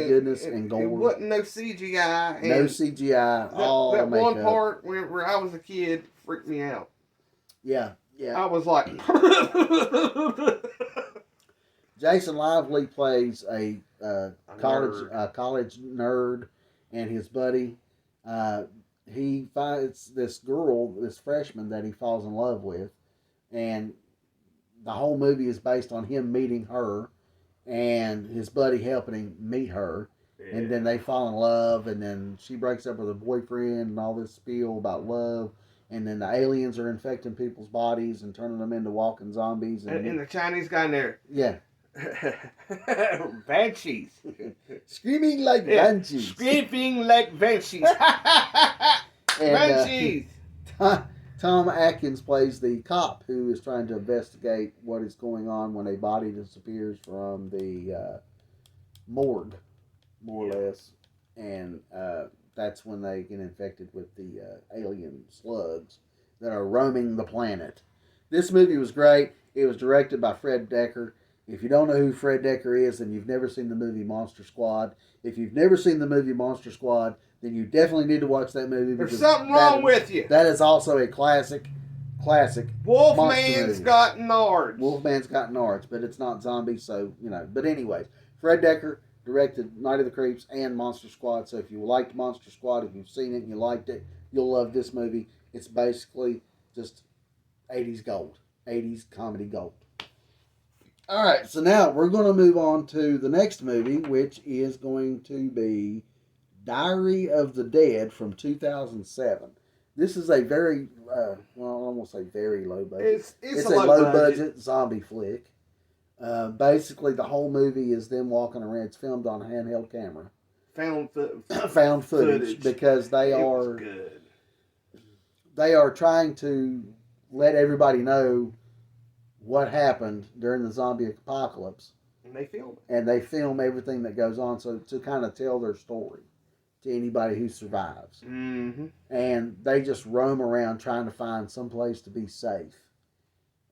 goodness and gore. It wasn't no CGI. And no CGI. All that makeup. one part where I was a kid freaked me out. Yeah. I was like. Jason Lively plays a nerd. college nerd, and his buddy. He finds this girl, this freshman that he falls in love with, and the whole movie is based on him meeting her, and his buddy helping him meet her, and then they fall in love, and then she breaks up with her boyfriend, and all this spiel about love. And then the aliens are infecting people's bodies and turning them into walking zombies. And the Chinese guy in there. Yeah. Banshees. Screaming like banshees. Screaming like banshees. Banshees. Tom Atkins plays the cop who is trying to investigate what is going on when a body disappears from the morgue, more or less. And that's when they get infected with the alien slugs that are roaming the planet. This movie was great. It was directed by Fred Decker. If you don't know who Fred Decker is, then you've never seen the movie Monster Squad. If you've never seen the movie Monster Squad, then you definitely need to watch that movie. There's something wrong with you. That is also a classic monster Wolfman's movie. got nards. Wolfman's got nards, but it's not zombies, so, you know. But anyways, Fred Decker directed Night of the Creeps and Monster Squad. So if you liked Monster Squad, if you've seen it and you liked it, you'll love this movie. It's basically just 80s gold. 80s comedy gold. All right, so now we're going to move on to the next movie, which is going to be Diary of the Dead from 2007. This is a very, well, I won't say very low budget. It's a low budget zombie flick. Basically, the whole movie is them walking around. It's filmed on a handheld camera. Found footage because they are trying to let everybody know what happened during the zombie apocalypse. And they film it. And they film everything that goes on, so to kind of tell their story to anybody who survives. Mm-hmm. And they just roam around trying to find some place to be safe.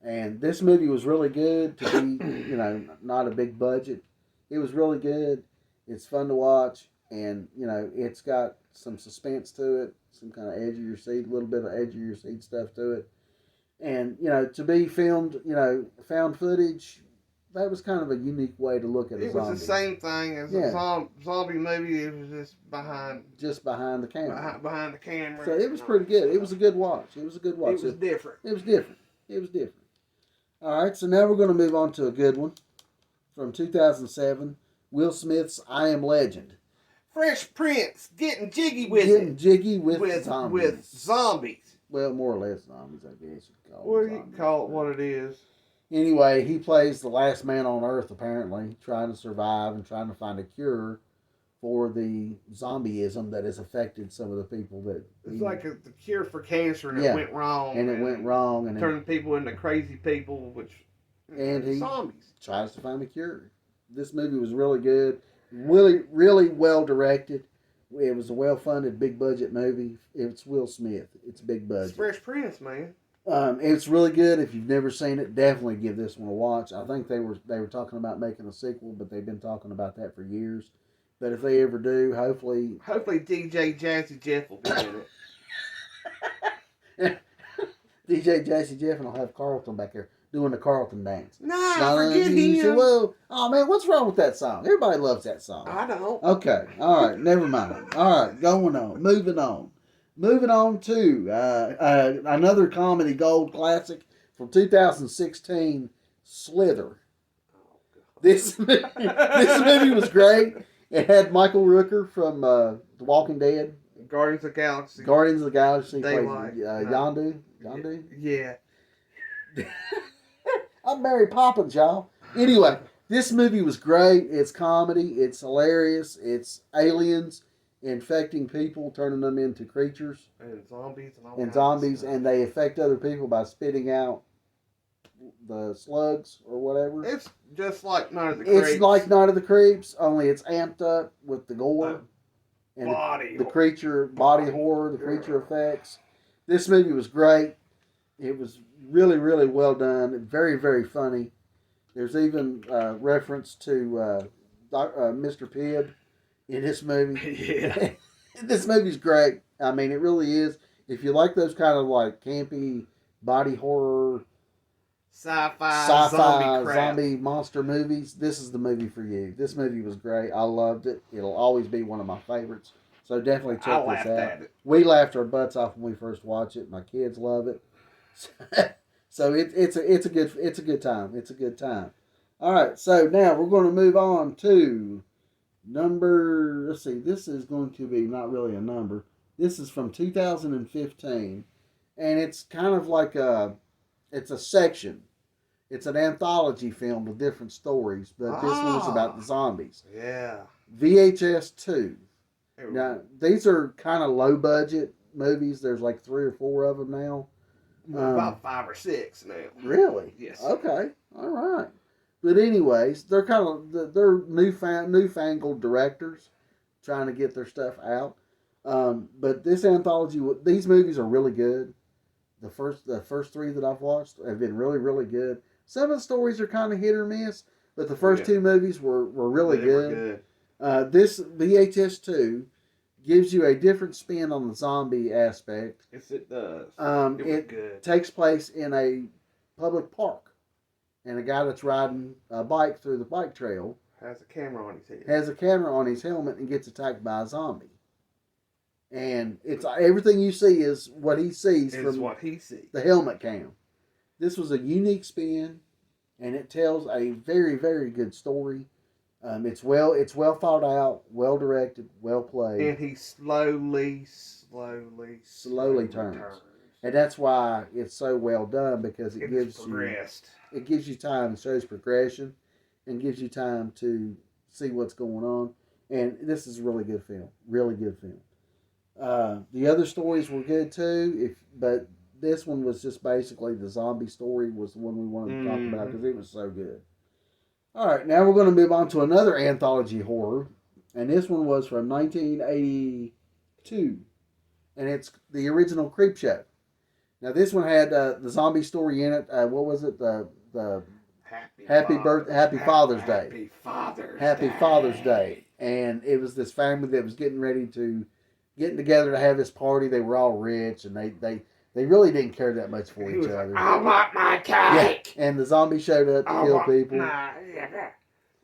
And this movie was really good to be, you know, not a big budget. It was really good. It's fun to watch. And, you know, it's got some suspense to it, some kind of edge of your seat, a little bit of edge of your seat stuff to it. And, you know, to be filmed, you know, found footage, that was kind of a unique way to look at a zombie. It was the same thing as a zombie movie. It was just behind the camera. Behind the camera. So it was pretty good. It was a good watch. It was different. It was different. All right, so now we're going to move on to a good one from 2007. Will Smith's I Am Legend. Fresh Prince getting jiggy with zombies. Well, more or less zombies, I guess you could call What them. do you call it? What it is? Anyway, he plays the last man on Earth, apparently, trying to survive and trying to find a cure for the zombieism that has affected some of the people that... It's like the cure for cancer, and it went wrong. And it went wrong. And turned people into crazy people, and he zombies. Tries to find a cure. This movie was really good. Really, really well directed. It was a well-funded, big-budget movie. It's Will Smith. It's big budget. It's Fresh Prince, man. It's really good. If you've never seen it, definitely give this one a watch. I think they were talking about making a sequel, but they've been talking about that for years. But if they ever do, hopefully DJ Jazzy Jeff will be in it. DJ Jazzy Jeff and I'll have Carlton back there doing the Carlton dance. Nah, forget him. Well, oh man, what's wrong with that song? Everybody loves that song. I don't. Okay, all right, never mind. All right, moving on to another comedy gold classic from 2016, Slither. This movie was great. It had Michael Rooker from The Walking Dead. Guardians of the Galaxy. Daylight. Yondu. Yeah. I'm Mary Poppins, y'all. Anyway, this movie was great. It's comedy. It's hilarious. It's aliens infecting people, turning them into creatures. And zombies. And they affect other people by spitting out the slugs or whatever. It's just like Night of the Creeps. It's like Night of the Creeps, only it's amped up with the gore. And the creature, body horror, the creature effects. This movie was great. It was really, really well done. Very, very funny. There's even reference to Mr. Pibb in this movie. Yeah. This movie's great. I mean, it really is. If you like those kind of like campy body horror, sci-fi zombie monster movies, this is the movie for you. This movie was great. I loved it. It'll always be one of my favorites. So definitely check this out. We laughed our butts off when we first watched it. My kids love it. So it's a good time. It's a good time. All right. So now we're going to move on to number. Let's see. This is going to be not really a number. This is from 2015, and it's kind of like it's a section. It's an anthology film with different stories, but this one's about the zombies. Yeah. VHS 2. Now, these are kind of low budget movies. There's like 3 or 4 of them now. About 5 or 6 now. Really? Yes. Okay. All right. But anyways, they're kind of they're newfangled directors trying to get their stuff out. But this anthology, these movies are really good. The first 3 that I've watched have been really, really good. Some of the stories are kind of hit or miss, but the first 2 movies were really good. This VHS 2 gives you a different spin on the zombie aspect. Yes, it does. It was It good. takes place in a public park, and a guy that's riding a bike through the bike trail Has a camera on his head. has a camera on his helmet and gets attacked by a zombie. And it's everything you see is what he sees Is from what he sees. the helmet cam. This was a unique spin, and it tells a very, very good story. It's well thought out, well directed, well played, And he slowly turns. And that's why it's so well done, because it gives progressed. it gives you time, shows progression, and gives you time to see what's going on. And this is a really good film, really good film. The other stories were good too, but this one was just basically the zombie story was the one we wanted to talk about because it was so good. All right, now we're going to move on to another anthology horror, and this one was from 1982, and it's the original Creepshow. Now this one had the zombie story in it. What was it? The Happy Father's Day. Happy Father's Day, and it was this family that was getting together to have this party. They were all rich, and they really didn't care that much for each other. I want my cake. Yeah. And the zombie showed up to kill people.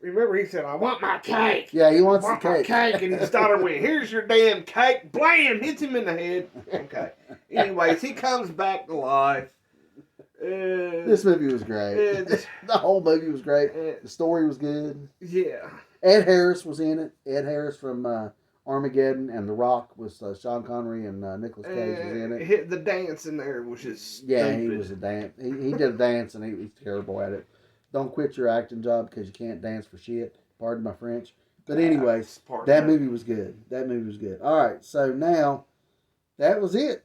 Remember, he said, "I want my cake." Yeah, he wants I the want cake. my cake, and his daughter went, "Here's your damn cake!" Blam! Hits him in the head. Okay. Anyways, he comes back to life. This movie was great. The whole movie was great. The story was good. Yeah. Ed Harris was in it. Ed Harris from Armageddon, and The Rock was Sean Connery, and Nicolas Cage was in it. The dance in there was just yeah, stupid. he was a dance. He did a dance, and he's terrible at it. Don't quit your acting job because you can't dance for shit. Pardon my French. But anyways, that movie was good. That movie was good. All right, so now that was it.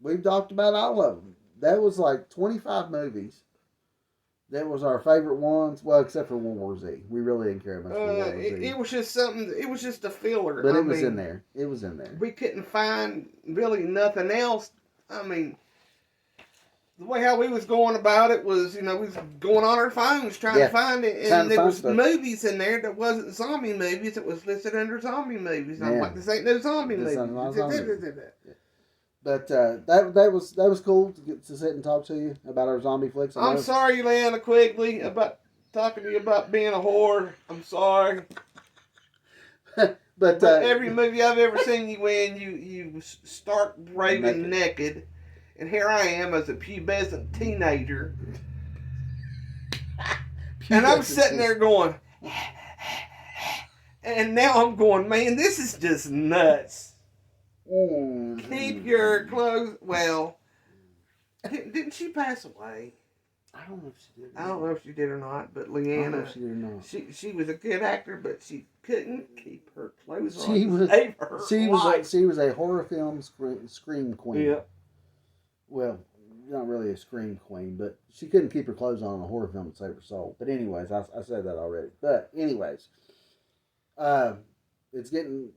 We've talked about all of them. That was like 25 movies. That was our favorite ones. Well, except for World War Z. We really didn't care much for World War Z. It was just something. It was just a filler. But it was in there. It was in there. We couldn't find really nothing else. I mean, the way how we was going about it was, we was going on our phones trying to find it, and there was movies in there that wasn't zombie movies. It was listed under zombie movies. I'm like, this ain't no zombie movie. But that was cool to get to sit and talk to you about our zombie flicks. I'm sorry, Leanna Quigley, about talking to you about being a whore. I'm sorry. but every movie I've ever seen you in, you start raving naked. And here I am as a pubescent teenager. And I'm sitting there going, and now I'm going, man, this is just nuts. Keep your clothes. Well, didn't she pass away? I don't know if she did. I don't know if she did or not, but Leanna, I don't know if she did or not. She was a good actor, but she couldn't keep her clothes on. She was a horror film scream queen. Yeah. Well, not really a scream queen, but she couldn't keep her clothes on in a horror film to save her soul. But anyways, I said that already. But anyways, it's getting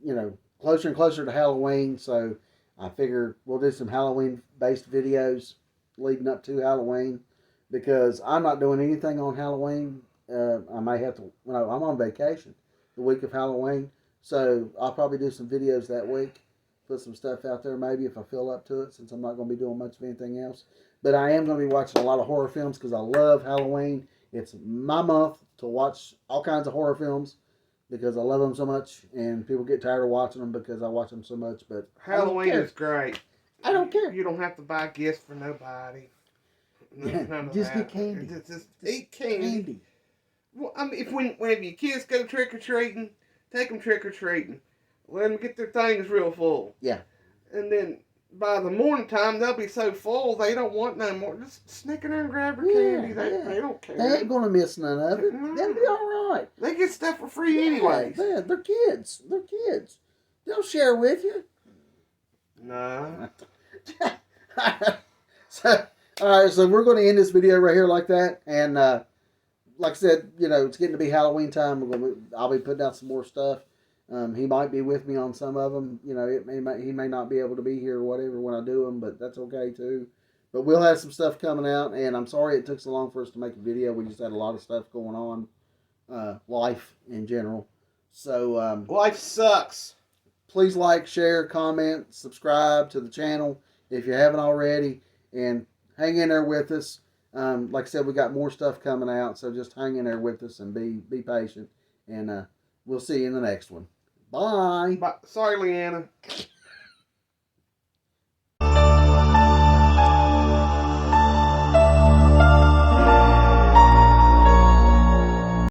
closer and closer to Halloween, so I figure we'll do some Halloween-based videos leading up to Halloween, because I'm not doing anything on Halloween. I may have to. I'm on vacation the week of Halloween, so I'll probably do some videos that week. Put some stuff out there maybe if I feel up to it, since I'm not going to be doing much of anything else. But I am going to be watching a lot of horror films because I love Halloween. It's my month to watch all kinds of horror films because I love them so much, and people get tired of watching them because I watch them so much. But Halloween is great. I don't care. You don't have to buy gifts for nobody. Just get candy. Just eat candy. Well, I mean, whenever your kids go trick or treating, take them trick or treating. Let them get their things real full. Yeah. And then by the morning time, they'll be so full they don't want no more. Just sneak in there and grab their candy. They don't care. They ain't going to miss none of it. No. They'll be all right. They get stuff for free anyway. Yeah, they're kids. They're kids. They'll share with you. No. So, all right, so we're going to end this video right here like that. And like I said, it's getting to be Halloween time. I'll be putting out some more stuff. He might be with me on some of them. He may not be able to be here or whatever when I do them, but that's okay too. But we'll have some stuff coming out, and I'm sorry it took so long for us to make a video. We just had a lot of stuff going on, life in general. So life sucks. please like, share, comment, subscribe to the channel if you haven't already, and hang in there with us. Like I said, we got more stuff coming out, so just hang in there with us and be patient. And we'll see you in the next one. Bye. Sorry, Leanna.